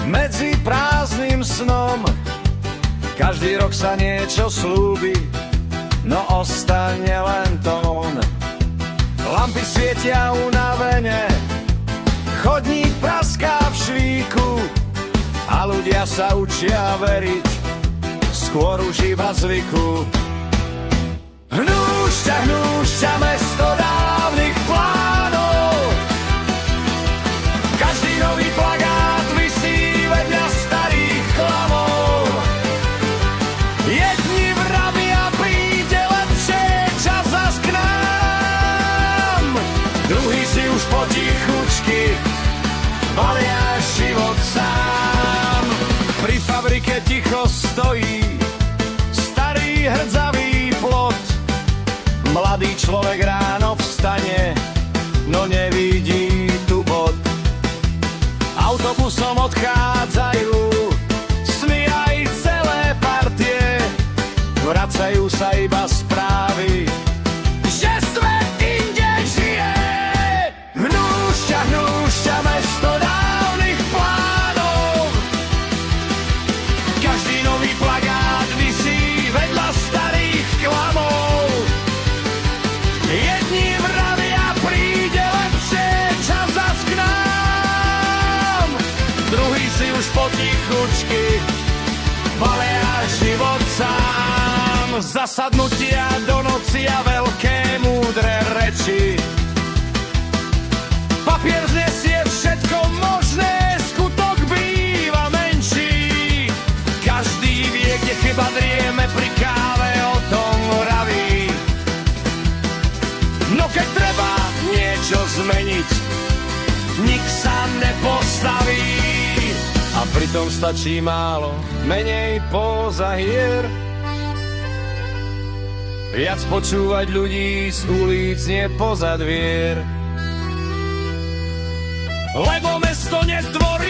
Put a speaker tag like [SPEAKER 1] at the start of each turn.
[SPEAKER 1] medzi prázdnym snom. Každý rok sa niečo slúbi, no ostane len tón. Lampy svietia unavene, chodník praská v švíku a ľudia sa učia veriť, skôr už iba zvyku. Hnúšťa mesto dávnych plánov, každý nový plagát visí vedľa starých klamov. Jedni vravia, príde lepšie, čas zas k nám, druhý si už potichučky balia život sám. Pri fabrike ticho stojí starý hrdzavý plot. Mladý človek ráno vstane, no nevidí tu bod. Autobusom odchádzajú sny aj celé partie, vracajú sa iba správy, že svet inde žije. Hnúšťa mesto dávnych plánov, každý nový plagát visí vedľa starých klamov. Jedni vravia, príde lepšie, čas zas k nám, druhý si už potichučky balia život sám. Zasadnutia do noci a veľké múdre reči, papier znesie všetko možné, skutok býva menší. Každý vie, kde chyba drieme, pri káve o tom vraví. No keď treba niečo zmeniť, nik sa nepostaví. A pritom stačí málo, menej póza hier. Viac počúvať ľudí z ulic, nie poza dvier. Lebo mesto netvorí